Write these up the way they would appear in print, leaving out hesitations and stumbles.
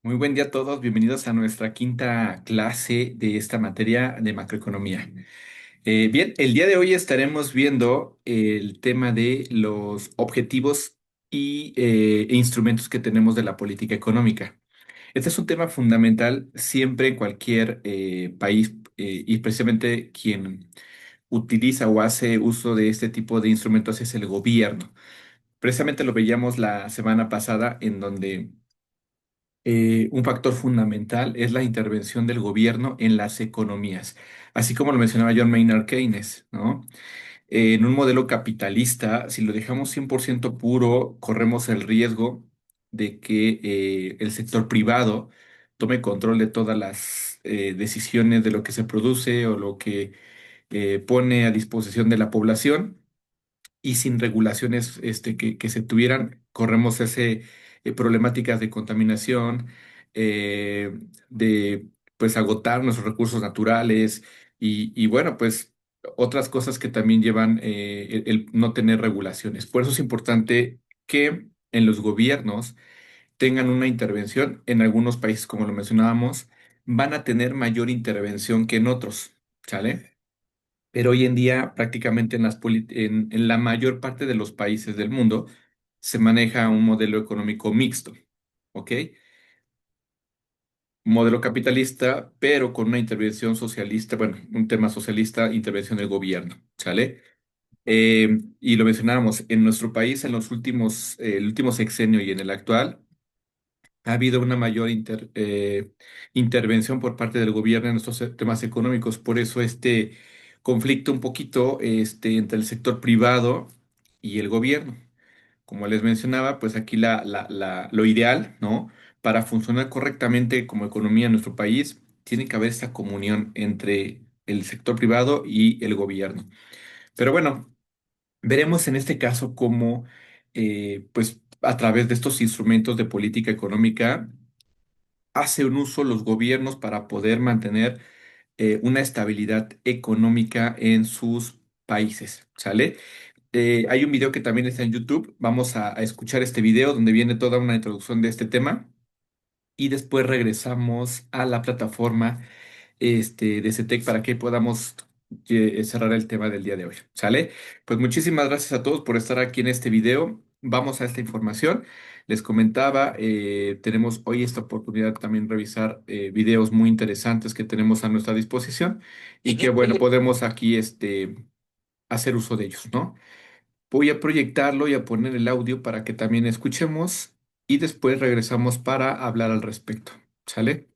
Muy buen día a todos, bienvenidos a nuestra quinta clase de esta materia de macroeconomía. Bien, el día de hoy estaremos viendo el tema de los objetivos e instrumentos que tenemos de la política económica. Este es un tema fundamental siempre en cualquier país y precisamente quien utiliza o hace uso de este tipo de instrumentos es el gobierno. Precisamente lo veíamos la semana pasada en donde un factor fundamental es la intervención del gobierno en las economías, así como lo mencionaba John Maynard Keynes, ¿no? En un modelo capitalista, si lo dejamos 100% puro, corremos el riesgo de que el sector privado tome control de todas las decisiones de lo que se produce o lo que pone a disposición de la población y sin regulaciones que se tuvieran, corremos ese problemáticas de contaminación, eh, de pues agotar nuestros recursos naturales y bueno, pues otras cosas que también llevan el no tener regulaciones. Por eso es importante que en los gobiernos tengan una intervención. En algunos países, como lo mencionábamos, van a tener mayor intervención que en otros, ¿sale? Pero hoy en día prácticamente en la mayor parte de los países del mundo se maneja un modelo económico mixto, ¿ok? Modelo capitalista, pero con una intervención socialista, bueno, un tema socialista, intervención del gobierno, ¿sale? Y lo mencionábamos, en nuestro país en los últimos, el último sexenio y en el actual, ha habido una mayor intervención por parte del gobierno en estos temas económicos. Por eso este conflicto un poquito entre el sector privado y el gobierno. Como les mencionaba, pues aquí lo ideal, ¿no? Para funcionar correctamente como economía en nuestro país, tiene que haber esta comunión entre el sector privado y el gobierno. Pero bueno, veremos en este caso cómo, pues a través de estos instrumentos de política económica, hace un uso los gobiernos para poder mantener una estabilidad económica en sus países, ¿sale? Hay un video que también está en YouTube. Vamos a escuchar este video donde viene toda una introducción de este tema y después regresamos a la plataforma de CETEC para que podamos cerrar el tema del día de hoy. ¿Sale? Pues muchísimas gracias a todos por estar aquí en este video. Vamos a esta información. Les comentaba, tenemos hoy esta oportunidad también revisar videos muy interesantes que tenemos a nuestra disposición y que, bueno, podemos aquí hacer uso de ellos, ¿no? Voy a proyectarlo y a poner el audio para que también escuchemos y después regresamos para hablar al respecto. ¿Sale?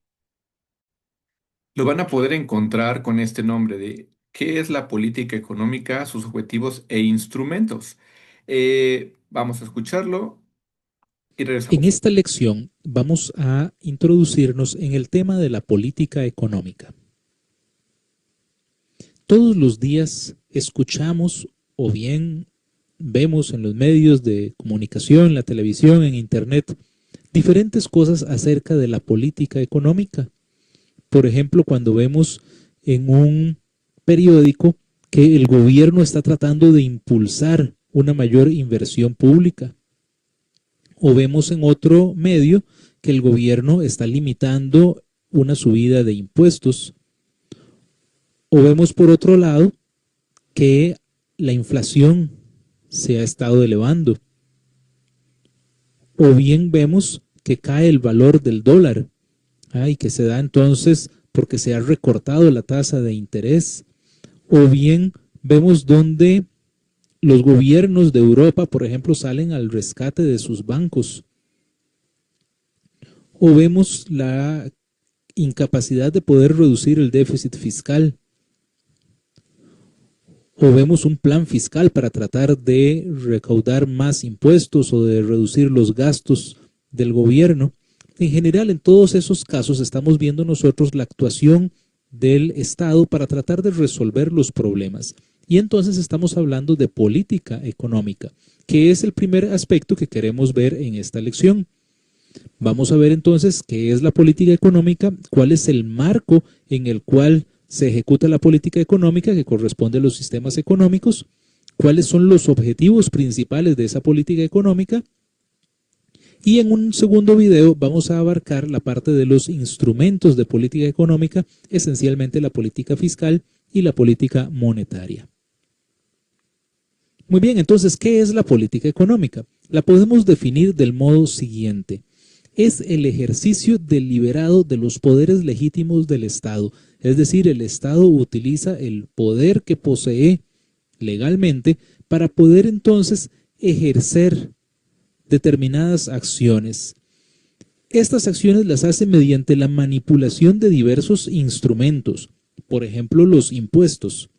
Lo van a poder encontrar con este nombre de ¿qué es la política económica, sus objetivos e instrumentos? Vamos a escucharlo y En regresamos. esta lección vamos a introducirnos en el tema de la política económica. Todos los días escuchamos o bien vemos en los medios de comunicación, en la televisión, en internet, diferentes cosas acerca de la política económica. Por ejemplo, cuando vemos en un periódico que el gobierno está tratando de impulsar una mayor inversión pública, o vemos en otro medio que el gobierno está limitando una subida de impuestos, o vemos por otro lado que la inflación se ha estado elevando, o bien vemos que cae el valor del dólar, y que se da entonces porque se ha recortado la tasa de interés, o bien vemos donde los gobiernos de Europa, por ejemplo, salen al rescate de sus bancos, o vemos la incapacidad de poder reducir el déficit fiscal, o vemos un plan fiscal para tratar de recaudar más impuestos o de reducir los gastos del gobierno. En general, en todos esos casos estamos viendo nosotros la actuación del Estado para tratar de resolver los problemas. Y entonces estamos hablando de política económica, que es el primer aspecto que queremos ver en esta lección. Vamos a ver entonces qué es la política económica, cuál es el marco en el cual se ejecuta la política económica que corresponde a los sistemas económicos, cuáles son los objetivos principales de esa política económica Y en un segundo video vamos a abarcar la parte de los instrumentos de política económica, esencialmente la política fiscal y la política monetaria. Muy bien, entonces, ¿qué es la política económica? La podemos definir del modo siguiente. Es el ejercicio deliberado de los poderes legítimos del Estado. Es decir, el Estado utiliza el poder que posee legalmente para poder entonces ejercer determinadas acciones. Estas acciones las hace mediante la manipulación de diversos instrumentos, por ejemplo, los impuestos,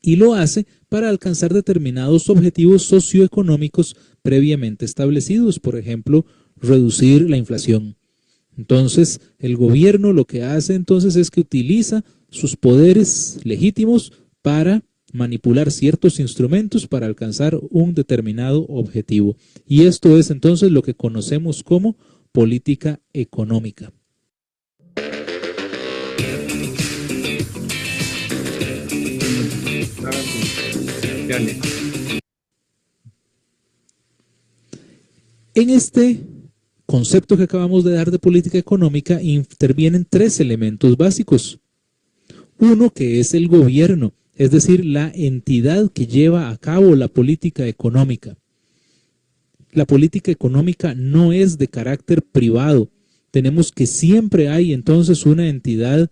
y lo hace para alcanzar determinados objetivos socioeconómicos previamente establecidos, por ejemplo, reducir la inflación. Entonces, el gobierno lo que hace entonces es que utiliza sus poderes legítimos para manipular ciertos instrumentos para alcanzar un determinado objetivo. Y esto es entonces lo que conocemos como política económica. En este concepto que acabamos de dar de política económica intervienen tres elementos básicos. Uno, que es el gobierno, es decir, la entidad que lleva a cabo la política económica. La política económica no es de carácter privado. Tenemos que siempre hay entonces una entidad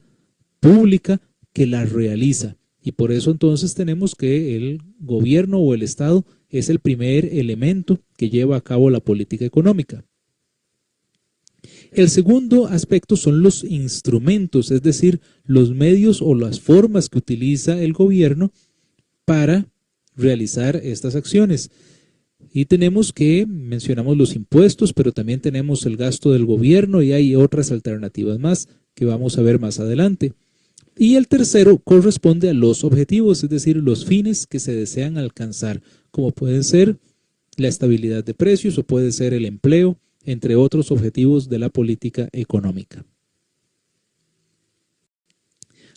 pública que la realiza. Y por eso entonces tenemos que el gobierno o el Estado es el primer elemento que lleva a cabo la política económica. El segundo aspecto son los instrumentos, es decir, los medios o las formas que utiliza el gobierno para realizar estas acciones. Y tenemos que, mencionamos los impuestos, pero también tenemos el gasto del gobierno y hay otras alternativas más que vamos a ver más adelante. Y el tercero corresponde a los objetivos, es decir, los fines que se desean alcanzar, como pueden ser la estabilidad de precios o puede ser el empleo, entre otros objetivos de la política económica.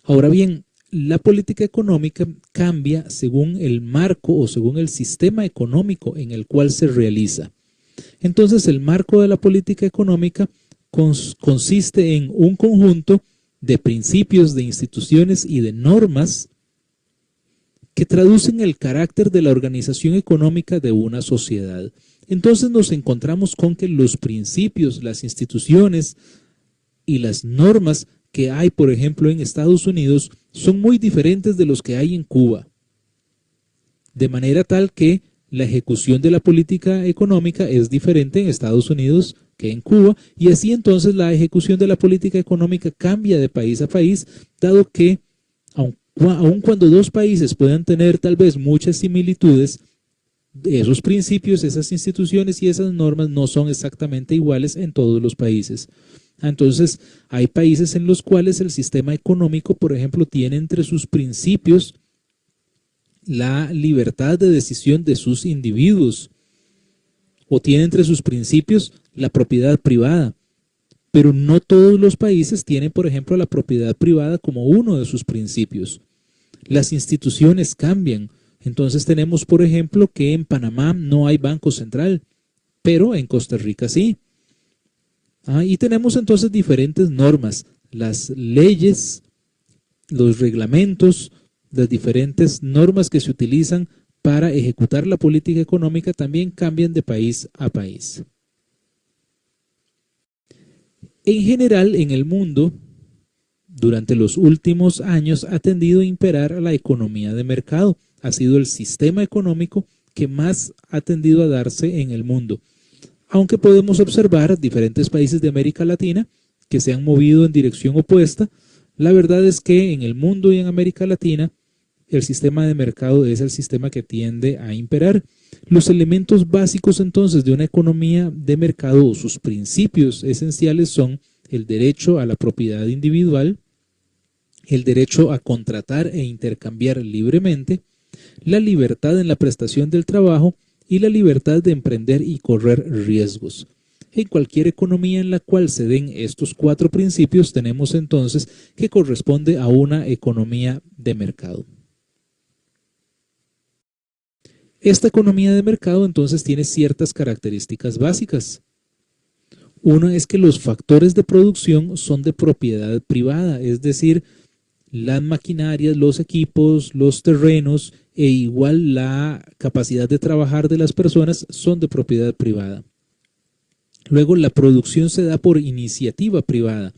Ahora bien, la política económica cambia según el marco o según el sistema económico en el cual se realiza. Entonces, el marco de la política económica consiste en un conjunto de principios, de instituciones y de normas que traducen el carácter de la organización económica de una sociedad. Entonces nos encontramos con que los principios, las instituciones y las normas que hay, por ejemplo, en Estados Unidos, son muy diferentes de los que hay en Cuba. De manera tal que la ejecución de la política económica es diferente en Estados Unidos que en Cuba, y así entonces la ejecución de la política económica cambia de país a país, dado que aun cuando dos países puedan tener tal vez muchas similitudes, esos principios, esas instituciones y esas normas no son exactamente iguales en todos los países. Entonces, hay países en los cuales el sistema económico, por ejemplo, tiene entre sus principios la libertad de decisión de sus individuos, o tiene entre sus principios la propiedad privada. Pero no todos los países tienen, por ejemplo, la propiedad privada como uno de sus principios. Las instituciones cambian. Entonces tenemos, por ejemplo, que en Panamá no hay banco central, pero en Costa Rica sí. Y tenemos entonces diferentes normas, las leyes, los reglamentos, las diferentes normas que se utilizan para ejecutar la política económica también cambian de país a país. En general, en el mundo, durante los últimos años ha tendido a imperar la economía de mercado. Ha sido el sistema económico que más ha tendido a darse en el mundo. Aunque podemos observar diferentes países de América Latina que se han movido en dirección opuesta, la verdad es que en el mundo y en América Latina el sistema de mercado es el sistema que tiende a imperar. Los elementos básicos entonces de una economía de mercado o sus principios esenciales son el derecho a la propiedad individual, el derecho a contratar e intercambiar libremente, la libertad en la prestación del trabajo y la libertad de emprender y correr riesgos. En cualquier economía en la cual se den estos cuatro principios, tenemos entonces que corresponde a una economía de mercado. Esta economía de mercado entonces tiene ciertas características básicas. Uno es que los factores de producción son de propiedad privada, es decir, las maquinarias, los equipos, los terrenos e igual la capacidad de trabajar de las personas son de propiedad privada. Luego, la producción se da por iniciativa privada,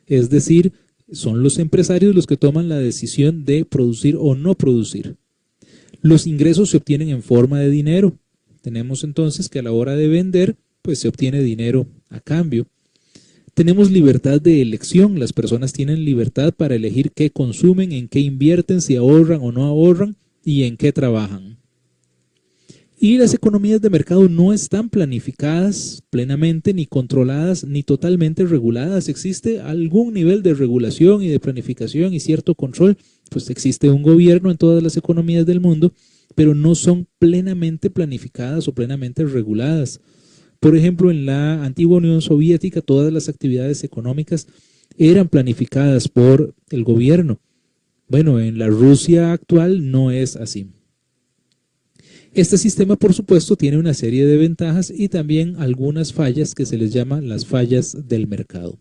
es decir, son los empresarios los que toman la decisión de producir o no producir. Los ingresos se obtienen en forma de dinero. Tenemos entonces que a la hora de vender, pues se obtiene dinero a cambio. Tenemos libertad de elección, las personas tienen libertad para elegir qué consumen, en qué invierten, si ahorran o no ahorran y en qué trabajan. Y las economías de mercado no están planificadas plenamente, ni controladas, ni totalmente reguladas. Existe algún nivel de regulación y de planificación y cierto control, pues existe un gobierno en todas las economías del mundo, pero no son plenamente planificadas o plenamente reguladas. Por ejemplo, en la antigua Unión Soviética, todas las actividades económicas eran planificadas por el gobierno. Bueno, en la Rusia actual no es así. Este sistema, por supuesto, tiene una serie de ventajas y también algunas fallas que se les llama las fallas del mercado.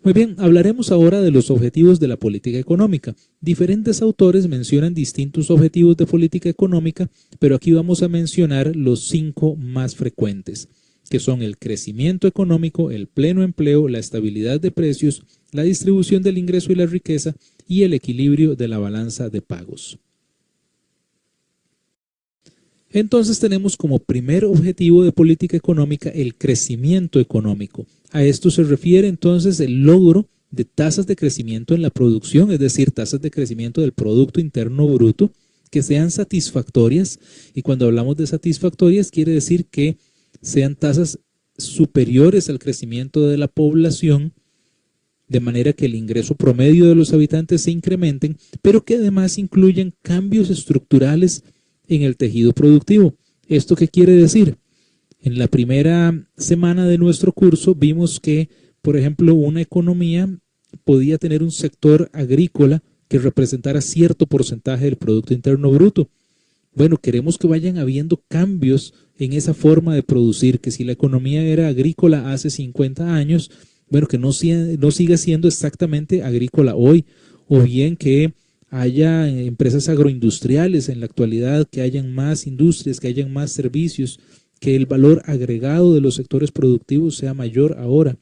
Muy bien, hablaremos ahora de los objetivos de la política económica. Diferentes autores mencionan distintos objetivos de política económica, pero aquí vamos a mencionar los 5 más frecuentes, que son el crecimiento económico, el pleno empleo, la estabilidad de precios, la distribución del ingreso y la riqueza y el equilibrio de la balanza de pagos. Entonces tenemos como primer objetivo de política económica el crecimiento económico. A esto se refiere entonces el logro de tasas de crecimiento en la producción, es decir, tasas de crecimiento del Producto Interno Bruto que sean satisfactorias. Y cuando hablamos de satisfactorias quiere decir que sean tasas superiores al crecimiento de la población, de manera que el ingreso promedio de los habitantes se incrementen, pero que además incluyan cambios estructurales en el tejido productivo. ¿Esto qué quiere decir? En la primera semana de nuestro curso vimos que, por ejemplo, una economía podía tener un sector agrícola que representara cierto porcentaje del Producto Interno Bruto. Bueno, queremos que vayan habiendo cambios en esa forma de producir, que si la economía era agrícola hace 50 años, bueno, que no siga siendo exactamente agrícola hoy, o bien que haya empresas agroindustriales en la actualidad, que hayan más industrias, que hayan más servicios, que el valor agregado de los sectores productivos sea mayor ahora,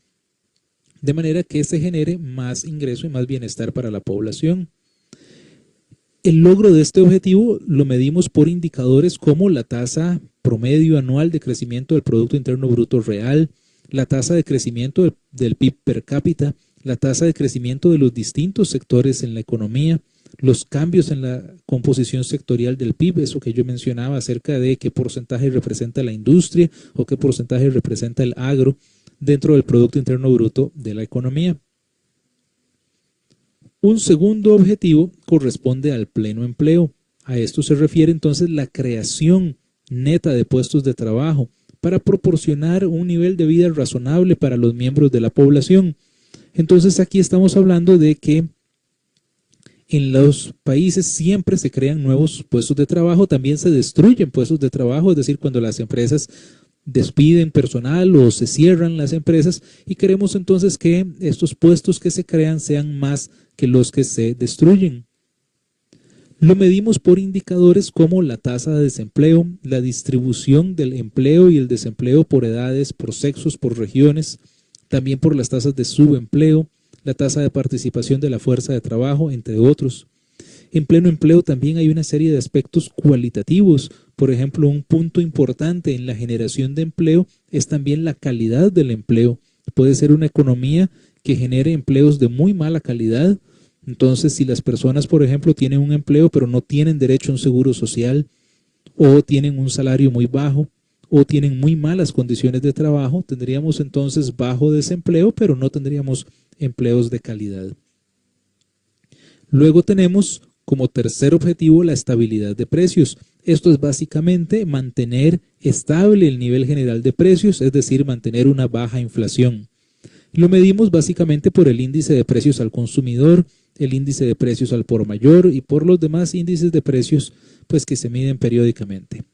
de manera que se genere más ingreso y más bienestar para la población. El logro de este objetivo lo medimos por indicadores como la tasa promedio anual de crecimiento del Producto Interno Bruto real, la tasa de crecimiento del PIB per cápita, la tasa de crecimiento de los distintos sectores en la economía, los cambios en la composición sectorial del PIB, eso que yo mencionaba acerca de qué porcentaje representa la industria o qué porcentaje representa el agro dentro del Producto Interno Bruto de la economía. Un segundo objetivo corresponde al pleno empleo. A esto se refiere entonces la creación neta de puestos de trabajo para proporcionar un nivel de vida razonable para los miembros de la población. Entonces aquí estamos hablando de que en los países siempre se crean nuevos puestos de trabajo, también se destruyen puestos de trabajo, es decir, cuando las empresas despiden personal o se cierran las empresas, y queremos entonces que estos puestos que se crean sean más que los que se destruyen. Lo medimos por indicadores como la tasa de desempleo, la distribución del empleo y el desempleo por edades, por sexos, por regiones, también por las tasas de subempleo, la tasa de participación de la fuerza de trabajo, entre otros. En pleno empleo también hay una serie de aspectos cualitativos. Por ejemplo, un punto importante en la generación de empleo es también la calidad del empleo. Puede ser una economía que genere empleos de muy mala calidad. Entonces, si las personas, por ejemplo, tienen un empleo pero no tienen derecho a un seguro social, o tienen un salario muy bajo, o tienen muy malas condiciones de trabajo, tendríamos entonces bajo desempleo, pero no tendríamos empleos de calidad. Luego tenemos como tercer objetivo la estabilidad de precios. Esto es básicamente mantener estable el nivel general de precios, es decir, mantener una baja inflación. Lo medimos básicamente por el índice de precios al consumidor, el índice de precios al por mayor y por los demás índices de precios pues, que se miden periódicamente.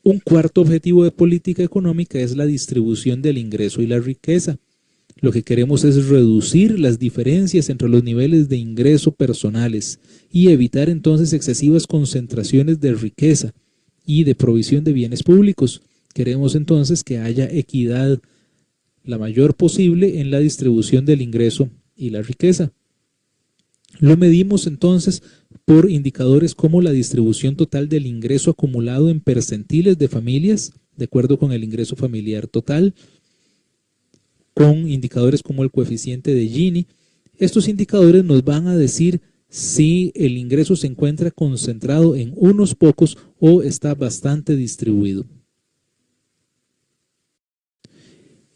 Un cuarto objetivo de política económica es la distribución del ingreso y la riqueza. Lo que queremos es reducir las diferencias entre los niveles de ingreso personales y evitar entonces excesivas concentraciones de riqueza y de provisión de bienes públicos. Queremos entonces que haya equidad la mayor posible en la distribución del ingreso y la riqueza. Lo medimos entonces por indicadores como la distribución total del ingreso acumulado en percentiles de familias, de acuerdo con el ingreso familiar total, con indicadores como el coeficiente de Gini. Estos indicadores nos van a decir si el ingreso se encuentra concentrado en unos pocos o está bastante distribuido.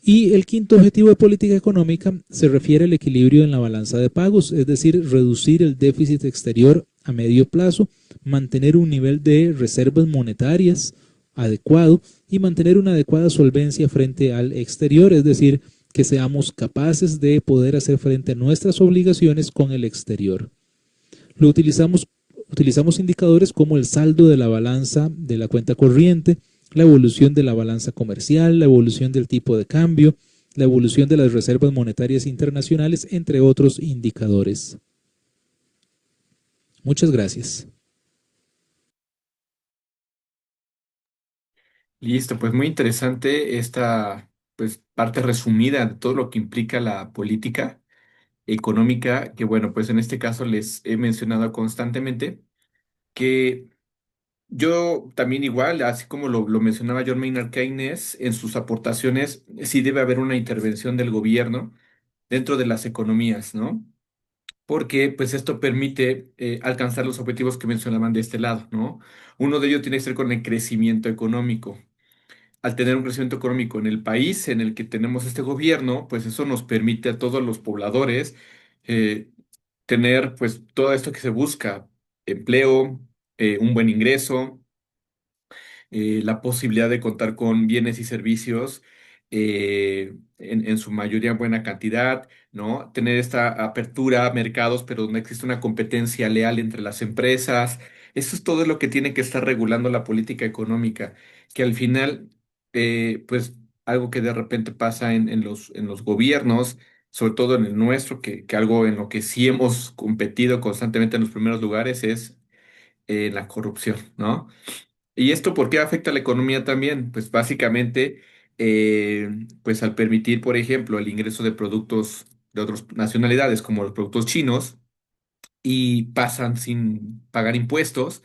Y el quinto objetivo de política económica se refiere al equilibrio en la balanza de pagos, es decir, reducir el déficit exterior a medio plazo, mantener un nivel de reservas monetarias adecuado y mantener una adecuada solvencia frente al exterior, es decir, que seamos capaces de poder hacer frente a nuestras obligaciones con el exterior. Lo utilizamos indicadores como el saldo de la balanza de la cuenta corriente, la evolución de la balanza comercial, la evolución del tipo de cambio, la evolución de las reservas monetarias internacionales, entre otros indicadores. Muchas gracias. Listo, pues muy interesante esta pues parte resumida de todo lo que implica la política económica, que bueno, pues en este caso les he mencionado constantemente que yo también igual, así como lo mencionaba John Maynard Keynes en sus aportaciones, sí debe haber una intervención del gobierno dentro de las economías, ¿no? Porque pues esto permite alcanzar los objetivos que mencionaban de este lado, ¿no? Uno de ellos tiene que ser con el crecimiento económico. Al tener un crecimiento económico en el país en el que tenemos este gobierno, pues eso nos permite a todos los pobladores eh, tener pues todo esto que se busca, empleo, un buen ingreso, la posibilidad de contar con bienes y servicios en su mayoría en buena cantidad, ¿no? Tener esta apertura a mercados, pero no existe una competencia leal entre las empresas. Eso es todo lo que tiene que estar regulando la política económica, que al final, pues algo que de repente pasa en los gobiernos, sobre todo en el nuestro, que algo en lo que sí hemos competido constantemente en los primeros lugares es la corrupción, ¿no? ¿Y esto por qué afecta a la economía también? Pues básicamente, pues al permitir, por ejemplo, el ingreso de productos de otras nacionalidades, como los productos chinos, y pasan sin pagar impuestos,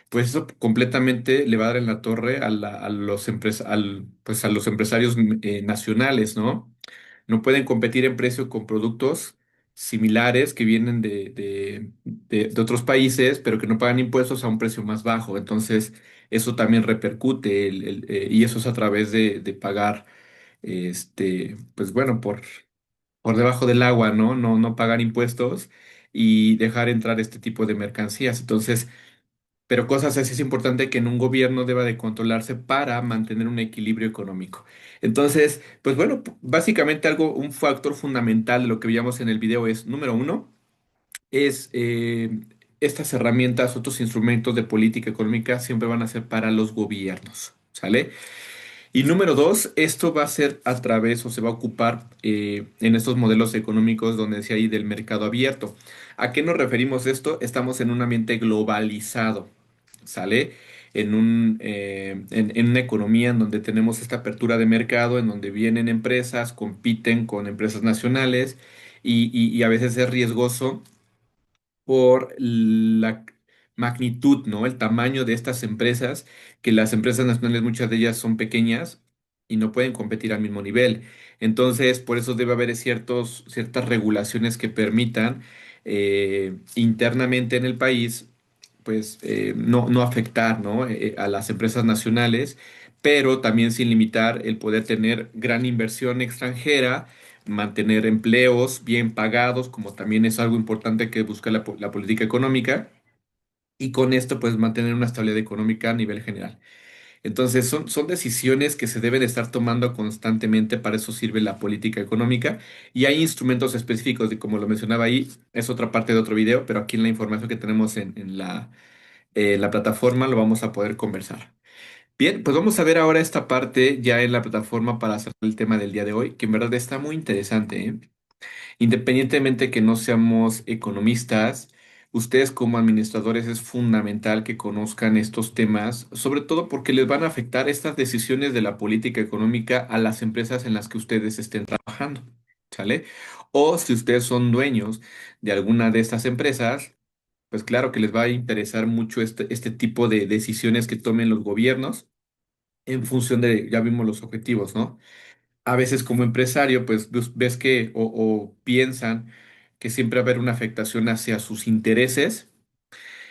pues eso completamente le va a dar en la torre a los pues a los empresarios nacionales, ¿no? No pueden competir en precio con productos similares que vienen de otros países, pero que no pagan impuestos a un precio más bajo. Entonces, eso también repercute, y eso es a través de pagar, pues bueno, por debajo del agua, ¿no? No pagar impuestos y dejar entrar este tipo de mercancías. Entonces, pero cosas así es importante que en un gobierno deba de controlarse para mantener un equilibrio económico. Entonces, pues bueno, básicamente un factor fundamental de lo que veíamos en el video es, número uno, es estas herramientas, otros instrumentos de política económica siempre van a ser para los gobiernos, ¿sale? Y número dos, esto va a ser a través o se va a ocupar en estos modelos económicos donde decía ahí del mercado abierto. ¿A qué nos referimos esto? Estamos en un ambiente globalizado, ¿sale? En una economía en donde tenemos esta apertura de mercado, en donde vienen empresas, compiten con empresas nacionales y a veces es riesgoso por la magnitud, ¿no? El tamaño de estas empresas, que las empresas nacionales, muchas de ellas son pequeñas y no pueden competir al mismo nivel. Entonces, por eso debe haber ciertas regulaciones que permitan internamente en el país, pues, no afectar, ¿no? A las empresas nacionales, pero también sin limitar el poder tener gran inversión extranjera, mantener empleos bien pagados, como también es algo importante que busca la política económica, y con esto pues mantener una estabilidad económica a nivel general. Entonces son decisiones que se deben estar tomando constantemente, para eso sirve la política económica, y hay instrumentos específicos, y como lo mencionaba ahí, es otra parte de otro video, pero aquí en la información que tenemos en la plataforma lo vamos a poder conversar. Bien, pues vamos a ver ahora esta parte ya en la plataforma para hacer el tema del día de hoy, que en verdad está muy interesante, ¿eh? Independientemente que no seamos economistas, ustedes como administradores es fundamental que conozcan estos temas, sobre todo porque les van a afectar estas decisiones de la política económica a las empresas en las que ustedes estén trabajando, ¿sale? O si ustedes son dueños de alguna de estas empresas, pues claro que les va a interesar mucho este tipo de decisiones que tomen los gobiernos en función de, ya vimos los objetivos, ¿no? A veces como empresario, pues ves que o piensan que siempre va a haber una afectación hacia sus intereses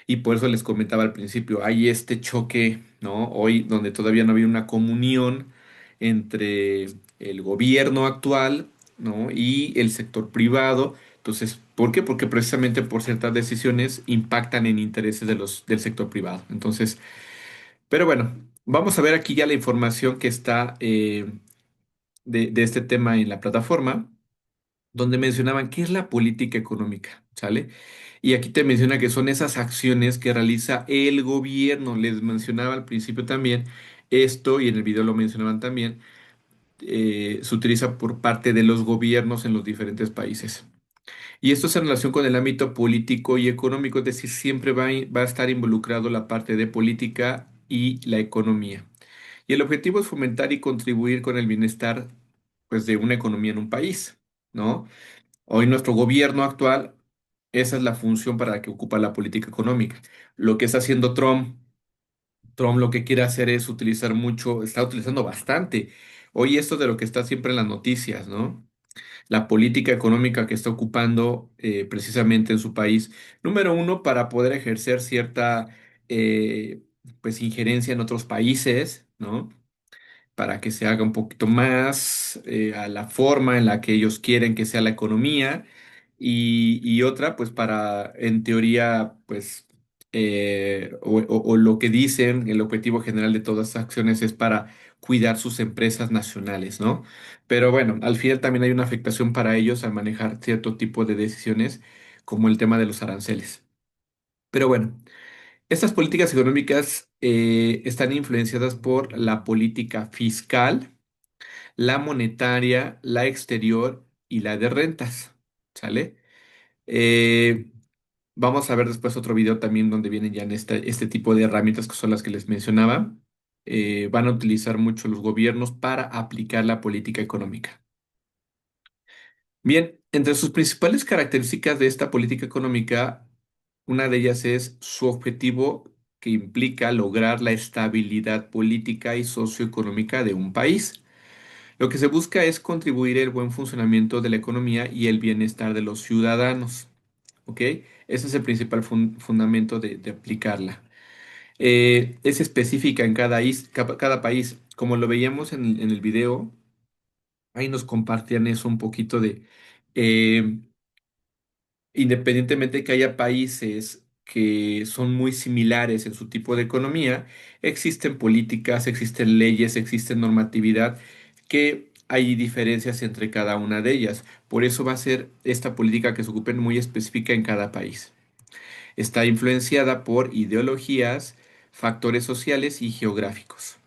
y por eso les comentaba al principio, hay este choque, ¿no? Hoy donde todavía no había una comunión entre el gobierno actual, ¿no? Y el sector privado. Entonces, ¿por qué? Porque precisamente por ciertas decisiones impactan en intereses de del sector privado. Entonces, pero bueno, vamos a ver aquí ya la información que está de este tema en la plataforma, donde mencionaban qué es la política económica, ¿sale? Y aquí te menciona que son esas acciones que realiza el gobierno. Les mencionaba al principio también esto, y en el video lo mencionaban también, se utiliza por parte de los gobiernos en los diferentes países. Y esto es en relación con el ámbito político y económico, es decir, siempre va a estar involucrado la parte de política y la economía. Y el objetivo es fomentar y contribuir con el bienestar, pues, de una economía en un país, ¿no? Hoy nuestro gobierno actual, esa es la función para la que ocupa la política económica. Lo que está haciendo Trump lo que quiere hacer es utilizar mucho, está utilizando bastante. Hoy esto de lo que está siempre en las noticias, ¿no? La política económica que está ocupando precisamente en su país. Número uno, para poder ejercer cierta, pues, injerencia en otros países, ¿no? Para que se haga un poquito más a la forma en la que ellos quieren que sea la economía y otra pues para en teoría pues o lo que dicen el objetivo general de todas estas acciones es para cuidar sus empresas nacionales, ¿no? Pero bueno, al final también hay una afectación para ellos al manejar cierto tipo de decisiones como el tema de los aranceles. Pero bueno. Estas políticas económicas están influenciadas por la política fiscal, la monetaria, la exterior y la de rentas. ¿Sale? Eh, Vamos a ver después otro video también donde vienen ya en este tipo de herramientas que son las que les mencionaba. Van a utilizar mucho los gobiernos para aplicar la política económica. Bien, entre sus principales características de esta política económica, una de ellas es su objetivo que implica lograr la estabilidad política y socioeconómica de un país. Lo que se busca es contribuir el buen funcionamiento de la economía y el bienestar de los ciudadanos. ¿Ok? Ese es el principal fundamento de aplicarla. Es específica en cada país. Como lo veíamos en el video, ahí nos compartían eso un poquito de... eh, independientemente de que haya países que son muy similares en su tipo de economía, existen políticas, existen leyes, existen normatividad que hay diferencias entre cada una de ellas. Por eso va a ser esta política que se ocupe muy específica en cada país. Está influenciada por ideologías, factores sociales y geográficos.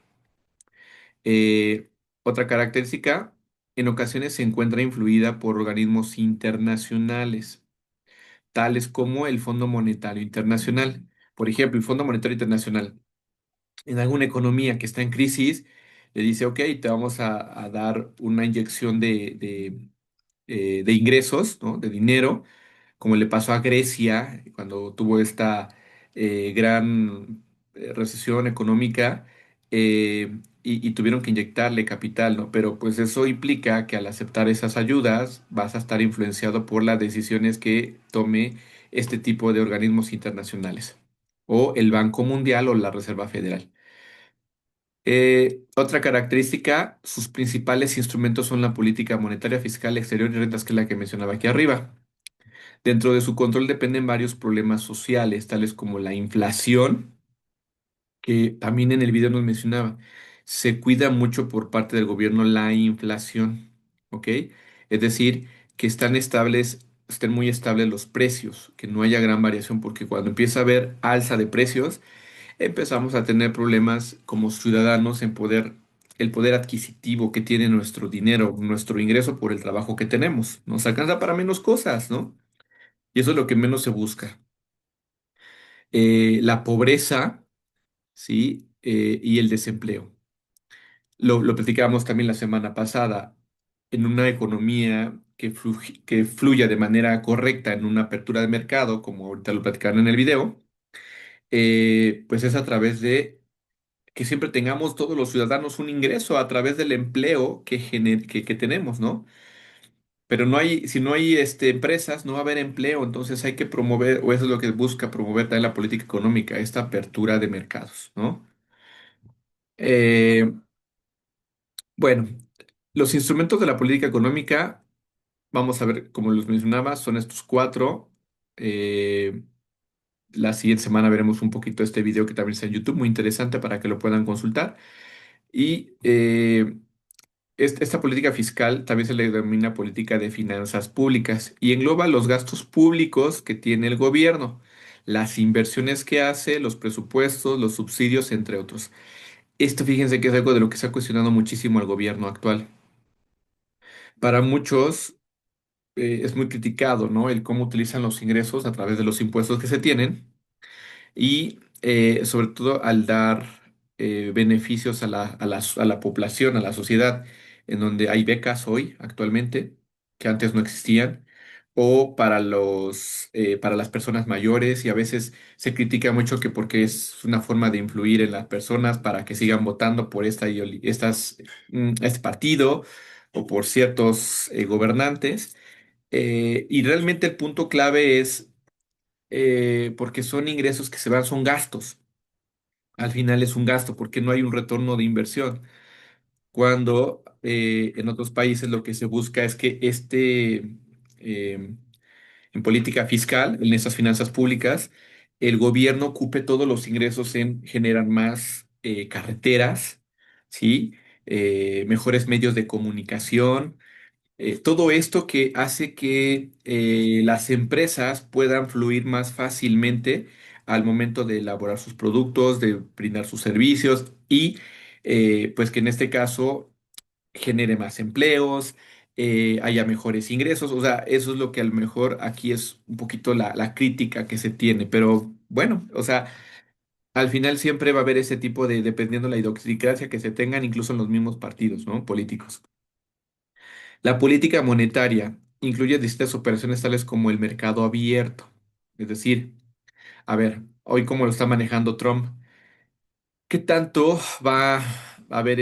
Eh, Otra característica, en ocasiones se encuentra influida por organismos internacionales tales como el Fondo Monetario Internacional. Por ejemplo, el Fondo Monetario Internacional, en alguna economía que está en crisis, le dice, ok, te vamos a dar una inyección de ingresos, ¿no? De dinero, como le pasó a Grecia cuando tuvo esta gran recesión económica y tuvieron que inyectarle capital, ¿no? Pero pues eso implica que al aceptar esas ayudas vas a estar influenciado por las decisiones que tome este tipo de organismos internacionales o el Banco Mundial o la Reserva Federal. Otra característica, sus principales instrumentos son la política monetaria, fiscal, exterior y rentas, que es la que mencionaba aquí arriba. Dentro de su control dependen varios problemas sociales, tales como la inflación, que también en el video nos mencionaba. Se cuida mucho por parte del gobierno la inflación, ¿ok? Es decir, que estén muy estables los precios, que no haya gran variación, porque cuando empieza a haber alza de precios, empezamos a tener problemas como ciudadanos en el poder adquisitivo que tiene nuestro dinero, nuestro ingreso por el trabajo que tenemos. Nos alcanza para menos cosas, ¿no? Y eso es lo que menos se busca. La pobreza, ¿sí? Y el desempleo. Lo platicábamos también la semana pasada. En una economía que fluya de manera correcta en una apertura de mercado, como ahorita lo platicaron en el video, pues es a través de que siempre tengamos todos los ciudadanos un ingreso a través del empleo que tenemos, ¿no? Pero no hay, si no hay empresas, no va a haber empleo, entonces hay que promover, o eso es lo que busca promover también la política económica, esta apertura de mercados, ¿no? Eh, bueno, los instrumentos de la política económica, vamos a ver, como los mencionaba, son estos cuatro. Eh, la siguiente semana veremos un poquito este video que también está en YouTube, muy interesante para que lo puedan consultar. Y esta política fiscal también se le denomina política de finanzas públicas y engloba los gastos públicos que tiene el gobierno, las inversiones que hace, los presupuestos, los subsidios, entre otros. Esto, fíjense que es algo de lo que se ha cuestionado muchísimo al gobierno actual. Para muchos es muy criticado, ¿no? El cómo utilizan los ingresos a través de los impuestos que se tienen y sobre todo al dar beneficios a a la población, a la sociedad, en donde hay becas hoy, actualmente, que antes no existían, o para para las personas mayores, y a veces se critica mucho que porque es una forma de influir en las personas para que sigan votando por este partido o por ciertos gobernantes. Y realmente el punto clave es porque son ingresos que se van, son gastos. Al final es un gasto porque no hay un retorno de inversión. Cuando en otros países lo que se busca es que eh, en política fiscal, en esas finanzas públicas, el gobierno ocupe todos los ingresos en generar más carreteras, ¿sí? Mejores medios de comunicación, todo esto que hace que las empresas puedan fluir más fácilmente al momento de elaborar sus productos, de brindar sus servicios y pues que en este caso genere más empleos, haya mejores ingresos. O sea, eso es lo que a lo mejor aquí es un poquito la crítica que se tiene. Pero bueno, o sea, al final siempre va a haber ese tipo de, dependiendo de la idiosincrasia que se tengan, incluso en los mismos partidos, ¿no? Políticos. La política monetaria incluye distintas operaciones tales como el mercado abierto. Es decir, a ver, hoy cómo lo está manejando Trump, ¿qué tanto va a haber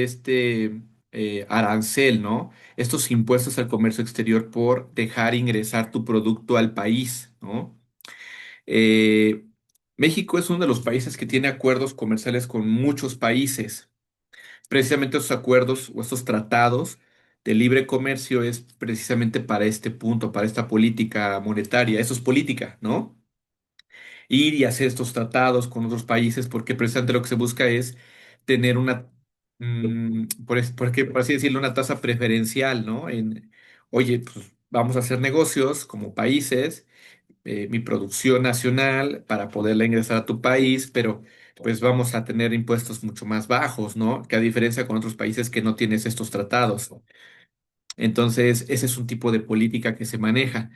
arancel, ¿no? Estos impuestos al comercio exterior por dejar ingresar tu producto al país, ¿no? Eh, México es uno de los países que tiene acuerdos comerciales con muchos países. Precisamente esos acuerdos o estos tratados de libre comercio es precisamente para este punto, para esta política monetaria. Eso es política, ¿no? Ir y hacer estos tratados con otros países porque precisamente lo que se busca es tener por así decirlo, una tasa preferencial, ¿no? Oye, pues vamos a hacer negocios como países, mi producción nacional para poderla ingresar a tu país, pero pues vamos a tener impuestos mucho más bajos, ¿no? Que a diferencia con otros países que no tienes estos tratados. Entonces, ese es un tipo de política que se maneja.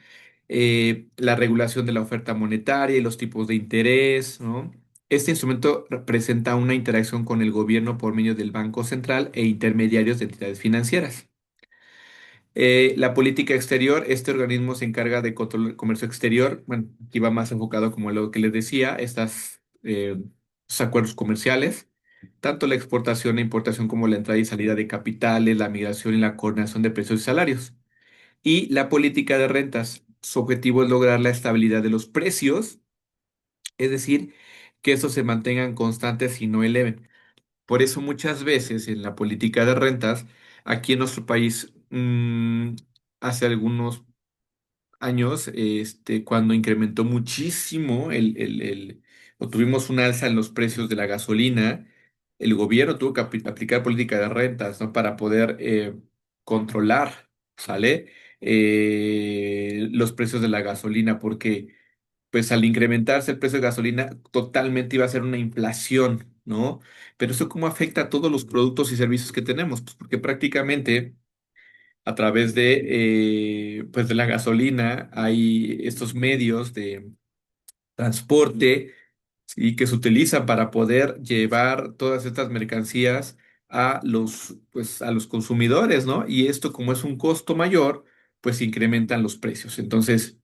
La regulación de la oferta monetaria y los tipos de interés, ¿no? Este instrumento representa una interacción con el gobierno por medio del Banco Central e intermediarios de entidades financieras. La política exterior, este organismo se encarga de controlar el comercio exterior, bueno, aquí va más enfocado como lo que les decía, estos acuerdos comerciales, tanto la exportación e importación como la entrada y salida de capitales, la migración y la coordinación de precios y salarios. Y la política de rentas, su objetivo es lograr la estabilidad de los precios, es decir, que estos se mantengan constantes y no eleven. Por eso muchas veces en la política de rentas, aquí en nuestro país, hace algunos años, cuando incrementó muchísimo o tuvimos un alza en los precios de la gasolina, el gobierno tuvo que aplicar política de rentas, ¿no? Para poder controlar, ¿sale? Los precios de la gasolina, porque pues al incrementarse el precio de gasolina, totalmente iba a ser una inflación, ¿no? Pero eso cómo afecta a todos los productos y servicios que tenemos, pues porque prácticamente a través pues de la gasolina hay estos medios de transporte y que se utilizan para poder llevar todas estas mercancías pues, a los consumidores, ¿no? Y esto, como es un costo mayor, pues incrementan los precios. Entonces,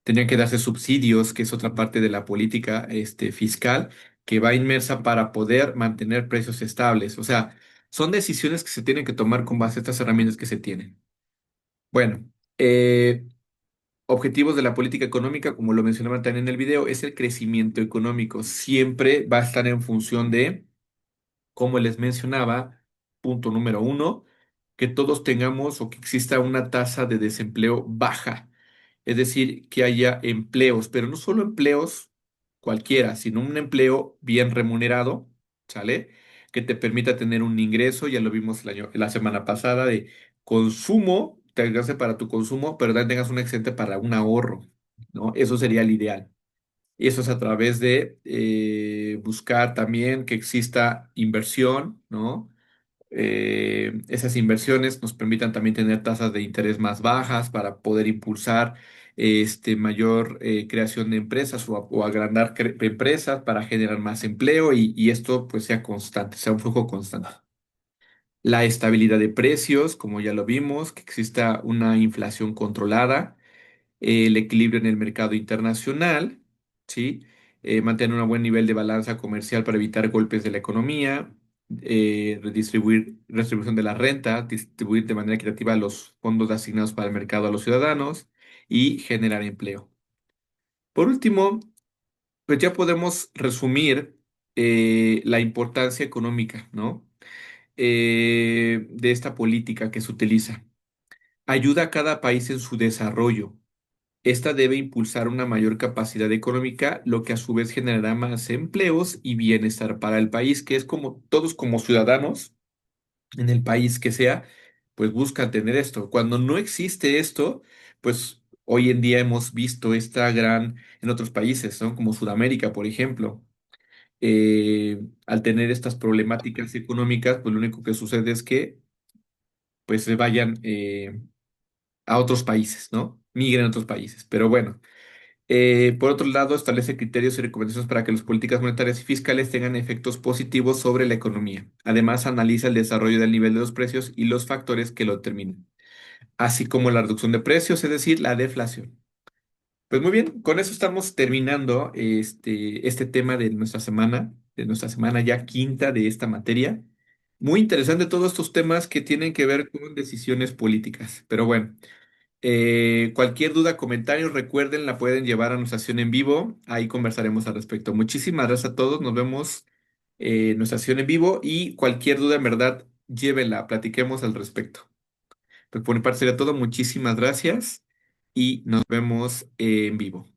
tenían que darse subsidios, que es otra parte de la política, fiscal, que va inmersa para poder mantener precios estables. O sea, son decisiones que se tienen que tomar con base a estas herramientas que se tienen. Bueno, objetivos de la política económica, como lo mencionaba también en el video, es el crecimiento económico. Siempre va a estar en función de, como les mencionaba, punto número uno, que todos tengamos o que exista una tasa de desempleo baja. Es decir, que haya empleos, pero no solo empleos cualquiera, sino un empleo bien remunerado, ¿sale? Que te permita tener un ingreso, ya lo vimos la semana pasada, de consumo, te alcance para tu consumo, pero también tengas un excedente para un ahorro, ¿no? Eso sería el ideal. Y eso es a través de buscar también que exista inversión, ¿no? Esas inversiones nos permitan también tener tasas de interés más bajas para poder impulsar mayor creación de empresas o agrandar empresas para generar más empleo y esto pues sea constante, sea un flujo constante. La estabilidad de precios, como ya lo vimos, que exista una inflación controlada, el equilibrio en el mercado internacional, ¿sí? Mantener un buen nivel de balanza comercial para evitar golpes de la economía, redistribución de la renta, distribuir de manera equitativa los fondos asignados para el mercado a los ciudadanos y generar empleo. Por último, pues ya podemos resumir la importancia económica, ¿no? De esta política que se utiliza. Ayuda a cada país en su desarrollo. Esta debe impulsar una mayor capacidad económica, lo que a su vez generará más empleos y bienestar para el país, que es como todos como ciudadanos en el país que sea, pues buscan tener esto. Cuando no existe esto, pues hoy en día hemos visto en otros países, ¿no? Como Sudamérica, por ejemplo, al tener estas problemáticas económicas, pues lo único que sucede es que pues se vayan a otros países, ¿no? Migren a otros países. Pero bueno. Por otro lado, establece criterios y recomendaciones para que las políticas monetarias y fiscales tengan efectos positivos sobre la economía. Además, analiza el desarrollo del nivel de los precios y los factores que lo determinan, así como la reducción de precios, es decir, la deflación. Pues muy bien, con eso estamos terminando este tema de nuestra semana ya quinta de esta materia. Muy interesante todos estos temas que tienen que ver con decisiones políticas. Pero bueno. Cualquier duda, comentario, recuerden, la pueden llevar a nuestra sesión en vivo. Ahí conversaremos al respecto. Muchísimas gracias a todos. Nos vemos en nuestra sesión en vivo y cualquier duda, en verdad, llévenla, platiquemos al respecto. Pues por mi parte sería todo. Muchísimas gracias y nos vemos en vivo.